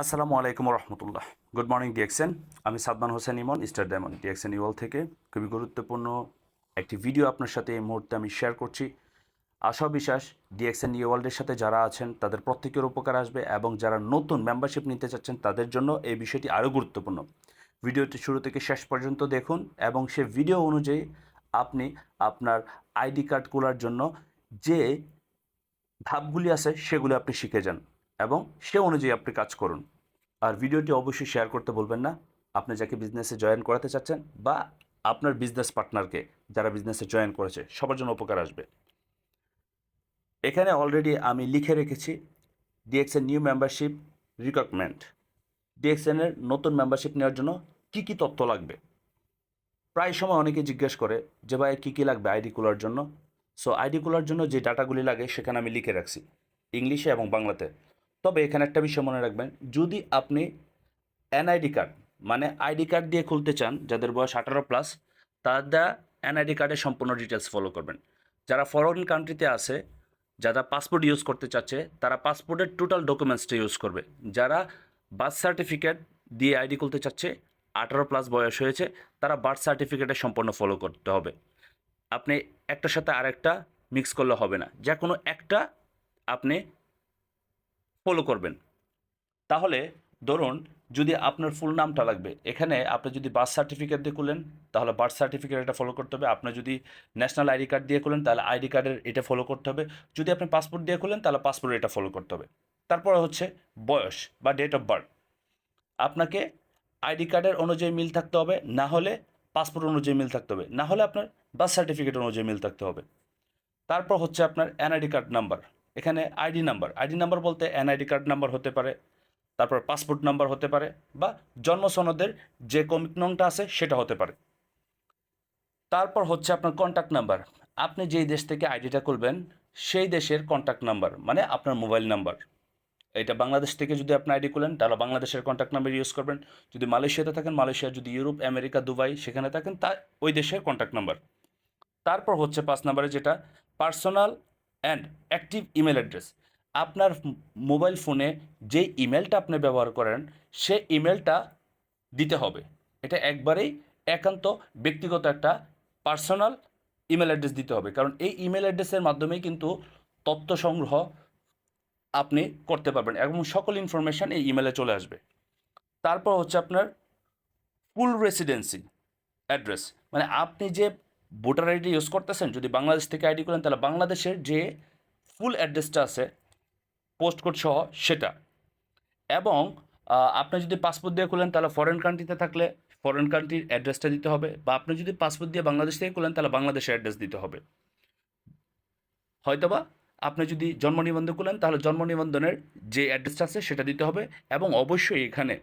আসসালামু আলাইকুম রহমতুল্লাহ। Good morning DXN. আমি Sadman Hossain Emon, star diamond DXN ইওয়াল থেকে খুবই গুরুত্বপূর্ণ একটি ভিডিও আপনার সাথে এই মুহূর্তে আমি শেয়ার করছি। আশা বিশ্বাস ডিএক্সএন ইওয়ার্ল্ডের সাথে যারা আছেন তাদের প্রত্যেকের উপকার আসবে এবং যারা নতুন মেম্বারশিপ নিতে চাচ্ছেন তাদের জন্য এই বিষয়টি আরও গুরুত্বপূর্ণ। ভিডিওটি শুরু থেকে শেষ পর্যন্ত দেখুন এবং সে ভিডিও অনুযায়ী আপনি আপনার আইডি কার্ড খোলার জন্য যে ধাপগুলি আছে সেগুলি আপনি শিখে যান এবং সে অনুযায়ী আপনি কাজ করুন। আর ভিডিওটি অবশ্যই শেয়ার করতে বলবেন না আপনি যাকে বিজনেসে জয়েন করাতে চাচ্ছেন বা আপনার বিজনেস পার্টনারকে যারা বিজনেসে জয়েন করেছে, সবার জন্য উপকার আসবে। এখানে অলরেডি আমি লিখে রেখেছি ডিএক্সএন নিউ মেম্বারশিপ রিকোয়ারমেন্ট। ডিএক্সএনের নতুন মেম্বারশিপ নেওয়ার জন্য কি কি তথ্য লাগবে। প্রায় সময় অনেকে জিজ্ঞেস করে যে ভাই কী কী লাগবে আইডি খোলার জন্য। সো আইডি খোলার জন্য যে ডাটাগুলি লাগে সেখানে আমি লিখে রাখছি ইংলিশে এবং বাংলাতে। তবে এখানে একটা বিষয় মনে রাখবেন, যদি আপনি এনআইডি কার্ড মানে আইডি কার্ড দিয়ে খুলতে চান, যাদের বয়স 18+, তারা এনআইডি কার্ডের সম্পূর্ণ ডিটেলস ফলো করবেন। যারা ফরেন কান্ট্রিতে আছে, যারা পাসপোর্ট ইউজ করতে চাচ্ছে, তারা পাসপোর্টের টোটাল ডকুমেন্টসটা ইউজ করবে। যারা বার্থ সার্টিফিকেট দিয়ে আইডি খুলতে চাচ্ছে, 18+ বয়স হয়েছে, তারা বার্থ সার্টিফিকেটের সম্পূর্ণ ফলো করতে হবে। আপনি একটার সাথে আরেকটা মিক্স করলে হবে না, যে কোনো একটা আপনি ফলো করবেন। তাহলে ধরুন যদি আপনার ফুল নামটা লাগবে, এখানে আপনি যদি বার্থ সার্টিফিকেট দিয়ে খুলেন তাহলে বার্থ সার্টিফিকেট এটা ফলো করতে হবে। আপনি যদি ন্যাশনাল আইডি কার্ড দিয়ে খুলেন তাহলে আইডি কার্ডের এটা ফলো করতে হবে। যদি আপনি পাসপোর্ট দিয়ে খুলেন তাহলে পাসপোর্টের এটা ফলো করতে হবে। তারপরে হচ্ছে বয়স বা ডেট অফ বার্থ। আপনাকে আইডি কার্ডের অনুযায়ী মিল থাকতে হবে, না হলে পাসপোর্ট অনুযায়ী মিল থাকতে হবে, না হলে আপনার বার্থ সার্টিফিকেট অনুযায়ী মিল থাকতে হবে। তারপর হচ্ছে আপনার এনআইডি কার্ড নাম্বার। এখানে আইডি নাম্বার বলতে এনআইডি কার্ড নাম্বার হতে পারে, তারপর পাসপোর্ট নাম্বার হতে পারে, বা জন্ম সনদের যে কমিক নংটা আছে সেটা হতে পারে। তারপর হচ্ছে আপনার কন্ট্যাক্ট নাম্বার। আপনি যেই দেশ থেকে আইডিটা খুলবেন সেই দেশের কন্ট্যাক্ট নাম্বার, মানে আপনার মোবাইল নাম্বার। এটা বাংলাদেশ থেকে যদি আপনি আইডি খুলেন তাহলে বাংলাদেশের কন্ট্যাক্ট নাম্বার ইউজ করবেন। যদি মালয়েশিয়াতে থাকেন মালয়েশিয়া, যদি ইউরোপ, আমেরিকা, দুবাই সেখানে থাকেন তা ওই দেশের কন্ট্যাক্ট নাম্বার। তারপর হচ্ছে 5 নম্বরে যেটা personal and active email address. আপনার মোবাইল ফোনে যে ইমেলটা আপনি ব্যবহার করেন সে ইমেলটা দিতে হবে। এটা একবারেই একান্ত ব্যক্তিগত একটা পার্সোনাল ইমেল অ্যাড্রেস দিতে হবে, কারণ এই ইমেল অ্যাড্রেসের মাধ্যমেই কিন্তু তথ্য সংগ্রহ আপনি করতে পারবেন এবং সকল ইনফরমেশান এই ইমেলে চলে আসবে। তারপর হচ্ছে আপনার ফুল রেসিডেন্সি অ্যাড্রেস, মানে আপনি যে ভোটার আইডি ইউজ করতেছেন, যদি বাংলাদেশ থেকে আইডি করেন তাহলে বাংলাদেশের যে ফুল অ্যাড্রেসটা আছে পোস্ট কোড সহ সেটা। এবং আপনি যদি পাসপোর্ট দিয়ে খুলেন তাহলে ফরেন কান্ট্রিতে থাকলে ফরেন কান্ট্রির অ্যাড্রেসটা দিতে হবে, বা আপনি যদি পাসপোর্ট দিয়ে বাংলাদেশ থেকে খুলেন তাহলে বাংলাদেশের অ্যাড্রেস দিতে হবে। হয়তোবা আপনি যদি জন্ম নিবন্ধন খুলেন তাহলে জন্ম নিবন্ধনের যে অ্যাড্রেসটা আছে সেটা দিতে হবে, এবং অবশ্যই এখানে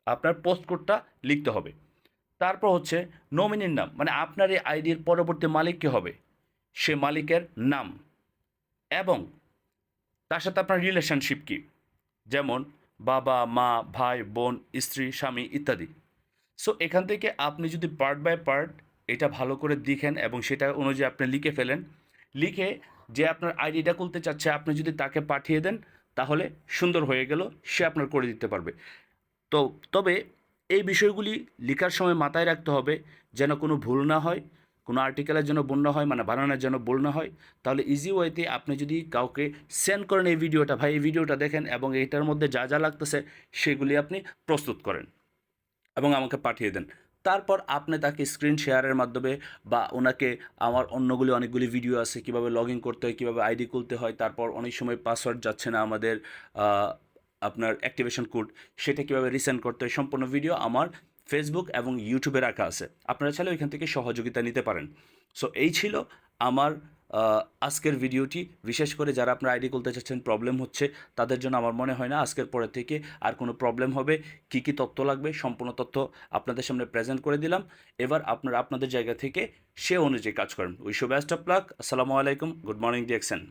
আপনার পোস্ট কোডটা লিখতে হবে। তারপর হচ্ছে নমিনির নাম, মানে আপনার এই আইডির পরবর্তী মালিক কে হবে সে মালিকের নাম, এবং তার সাথে আপনার রিলেশনশিপ কী, যেমন বাবা, মা, ভাই, বোন, স্ত্রী, স্বামী ইত্যাদি। সো এখান থেকে আপনি যদি পার্ট বাই পার্ট এটা ভালো করে দেখেন এবং সেটা অনুযায়ী আপনি লিখে ফেলেন, লিখে যে আপনার আইডিটা খুলতে চাচ্ছে আপনি যদি তাকে পাঠিয়ে দেন তাহলে সুন্দর হয়ে গেল, সে আপনার করে দিতে পারবে। তো তবে এই বিষয়গুলি লেখার সময় মাথায় রাখতে হবে যেন কোনো ভুল না হয়, কোনো আর্টিকেলের যেন ভুল না হয়, মানে বানানোর যেন ভুল না হয়। তাহলে ইজি ওয়েতে আপনি যদি কাউকে সেন্ড করেন এই ভিডিওটা, ভাই এই ভিডিওটা দেখেন এবং এইটার মধ্যে যা যা লাগতেছে সেগুলি আপনি প্রস্তুত করেন এবং আমাকে পাঠিয়ে দেন। তারপর আপনি তাকে স্ক্রিন শেয়ারের মাধ্যমে বা ওনাকে, আমার অনেকগুলি ভিডিও আছে কীভাবে লগ ইন করতে হয়, কীভাবে আইডি খুলতে হয়, তারপর অনেক সময় পাসওয়ার্ড যাচ্ছে না আমাদের আপনার অ্যাক্টিভেশন কোড, সেটা কীভাবে রিসেন্ড করতে হয়, সম্পূর্ণ ভিডিও আমার ফেসবুক এবং ইউটিউবে রাখা আছে। আপনারা চাইলে ওইখান থেকে সহযোগিতা নিতে পারেন। সো এই ছিল আমার আজকের ভিডিওটি। বিশেষ করে যারা আপনার আইডি খুলতে চাচ্ছেন প্রবলেম হচ্ছে তাদের জন্য আমার মনে হয় না আজকের পরে থেকে আর কোনো প্রবলেম হবে। কী কী তথ্য লাগবে সম্পূর্ণ তথ্য আপনাদের সামনে প্রেজেন্ট করে দিলাম। এবার আপনারা আপনাদের জায়গা থেকে সে অনুযায়ী কাজ করেন। Wish you best of luck. আসসালামু আলাইকুম। Good morning DXN.